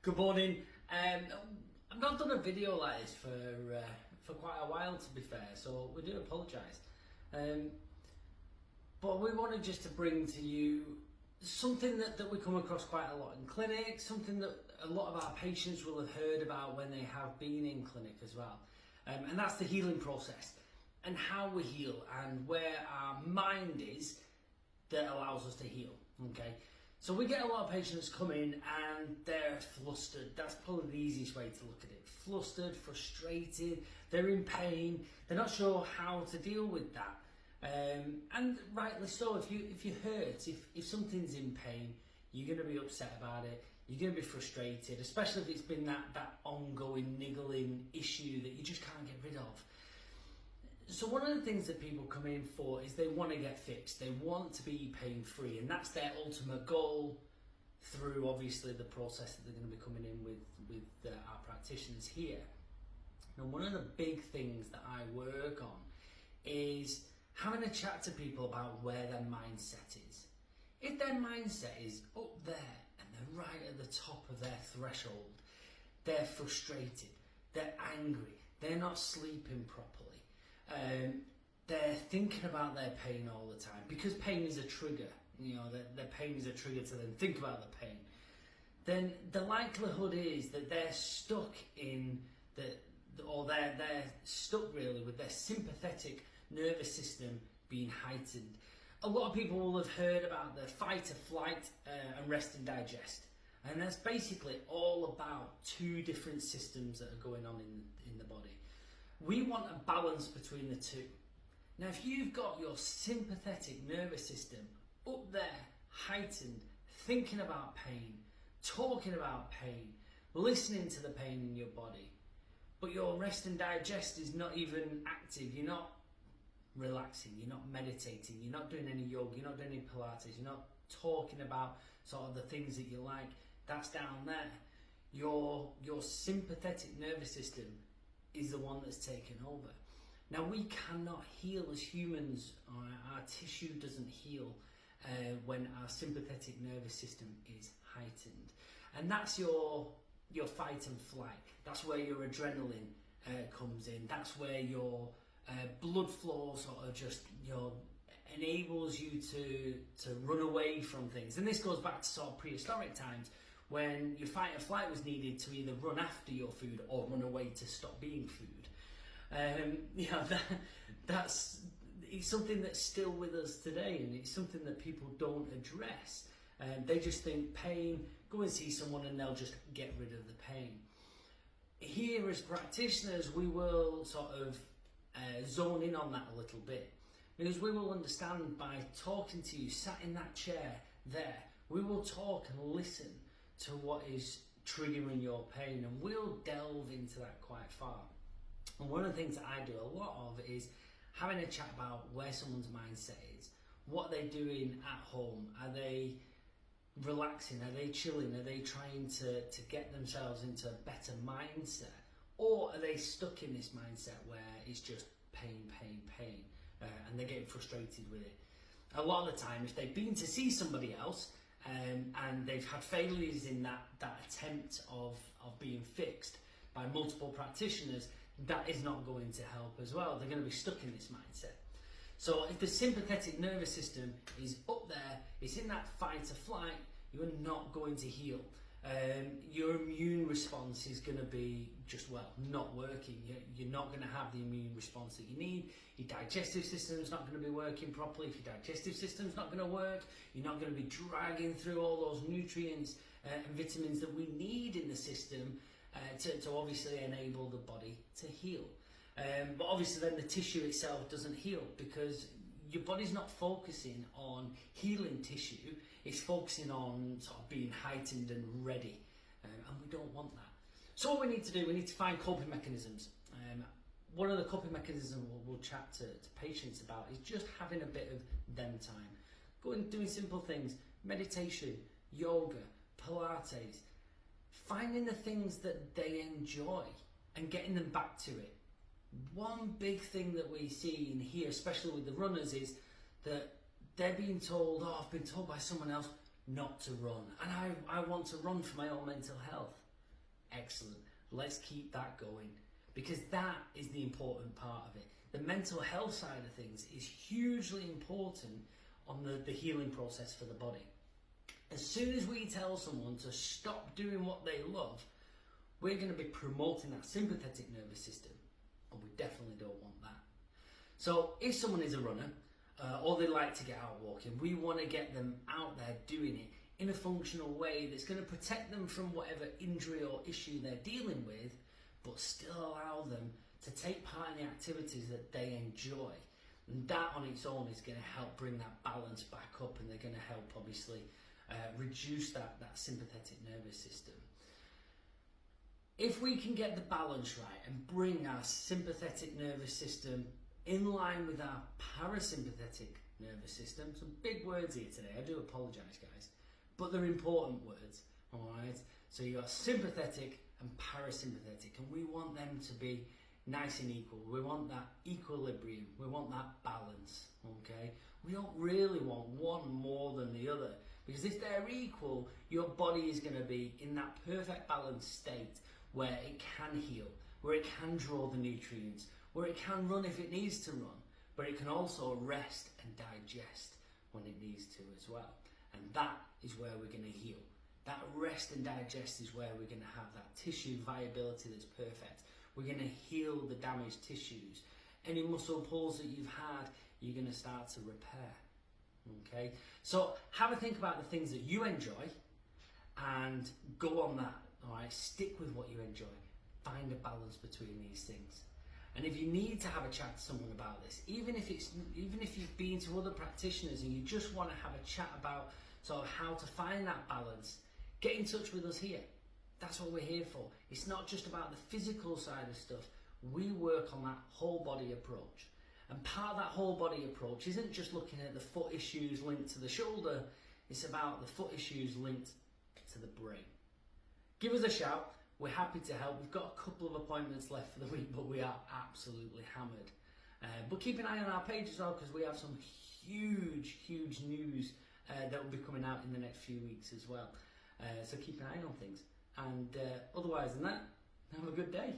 Good morning. I've not done a video like this for quite a while, to be fair, so we do apologise. But we wanted just to bring to you something that we come across quite a lot in clinic, something that a lot of our patients will have heard about when they have been in clinic as well. And that's the healing process and how we heal and where our mind is that allows us to heal. Okay. So we get a lot of patients come in and they're flustered. That's probably the easiest way to look at it. Flustered, frustrated, they're in pain, they're not sure how to deal with that. And rightly so, if you hurt, if something's in pain, you're going to be upset about it, you're going to be frustrated, especially if it's been that ongoing niggling issue that you just can't get rid of. So one of the things that people come in for is they want to get fixed, they want to be pain free, and that's their ultimate goal through obviously the process that they're going to be coming in with our practitioners here. Now one of the big things that I work on is having a chat to people about where their mindset is. If their mindset is up there and they're right at the top of their threshold, they're frustrated, they're angry, they're not sleeping properly, they're thinking about their pain all the time, because pain is a trigger, their pain is a trigger to then think about the pain, then the likelihood is that they're stuck in they're stuck really with their sympathetic nervous system being heightened. A lot of people will have heard about the fight or flight and rest and digest, and that's basically all about two different systems that are going on in the body. We want a balance between the two. Now if you've got your sympathetic nervous system up there, heightened, thinking about pain, talking about pain, listening to the pain in your body, but your rest and digest is not even active, you're not relaxing, you're not meditating, you're not doing any yoga, you're not doing any Pilates, you're not talking about sort of the things that you like, that's down there. Your sympathetic nervous system is the one that's taken over. Now we cannot heal as humans, or our tissue doesn't heal when our sympathetic nervous system is heightened. And that's your fight and flight. That's where your adrenaline comes in. That's where your blood flow sort of just enables you to run away from things. And this goes back to sort of prehistoric times, when your fight or flight was needed to either run after your food or run away to stop being food. That's it's something that's still with us today, and it's something that people don't address. They just think pain, go and see someone and they'll just get rid of the pain. Here as practitioners, we will sort of zone in on that a little bit, because we will understand by talking to you, sat in that chair there, we will talk and listen to what is triggering your pain, and we'll delve into that quite far. And one of the things that I do a lot of is having a chat about where someone's mindset is, what they're doing at home. Are they relaxing? Are they chilling? Are they trying to get themselves into a better mindset? Or are they stuck in this mindset where it's just pain, and they're getting frustrated with it? A lot of the time, if they've been to see somebody else and they've had failures in that attempt of being fixed by multiple practitioners, that is not going to help as well. They're going to be stuck in this mindset. So if the sympathetic nervous system is up there, it's in that fight or flight, you're not going to heal. Your immune response is going to be just, not working. You're not going to have the immune response that you need. Your digestive system's not going to be working properly. If your digestive system's not going to work, you're not going to be dragging through all those nutrients and vitamins that we need in the system to obviously enable the body to heal. But obviously then the tissue itself doesn't heal, because your body's not focusing on healing tissue, it's focusing on sort of being heightened and ready, and we don't want that. So what we need to do, we need to find coping mechanisms. One of the coping mechanisms we'll chat to patients about is just having a bit of them time. Going doing simple things, meditation, yoga, Pilates, finding the things that they enjoy and getting them back to it. One big thing that we see in here, especially with the runners, is that they're being told, I've been told by someone else not to run, and I want to run for my own mental health. Excellent. Let's keep that going, because that is the important part of it. The mental health side of things is hugely important on the healing process for the body. As soon as we tell someone to stop doing what they love, we're going to be promoting that sympathetic nervous system, and we definitely don't want that. So if someone is a runner, or they like to get out walking, we want to get them out there doing it in a functional way that's going to protect them from whatever injury or issue they're dealing with, but still allow them to take part in the activities that they enjoy. And that on its own is going to help bring that balance back up, and they're going to help obviously reduce that sympathetic nervous system. If we can get the balance right and bring our sympathetic nervous system in line with our parasympathetic nervous system, some big words here today, I do apologise guys, but they're important words, alright? So you've got sympathetic and parasympathetic, and we want them to be nice and equal. We want that equilibrium, we want that balance, okay? We don't really want one more than the other, because if they're equal, your body is going to be in that perfect balanced state where it can heal, where it can draw the nutrients, where it can run if it needs to run, but it can also rest and digest when it needs to as well. And that is where we're going to heal. That rest and digest is where we're going to have that tissue viability that's perfect. We're going to heal the damaged tissues. Any muscle pulls that you've had, you're going to start to repair. Okay, so have a think about the things that you enjoy and go on that. All right, stick with what you enjoy. Find a balance between these things. And if you need to have a chat to someone about this, even if you've been to other practitioners and you just want to have a chat about sort of how to find that balance, get in touch with us here. That's what we're here for. It's not just about the physical side of stuff. We work on that whole body approach. And part of that whole body approach isn't just looking at the foot issues linked to the shoulder, it's about the foot issues linked to the brain. Give us a shout, we're happy to help. We've got a couple of appointments left for the week, but we are absolutely hammered. But keep an eye on our page as well, because we have some huge news that will be coming out in the next few weeks as well. So keep an eye on things. And otherwise than that, have a good day.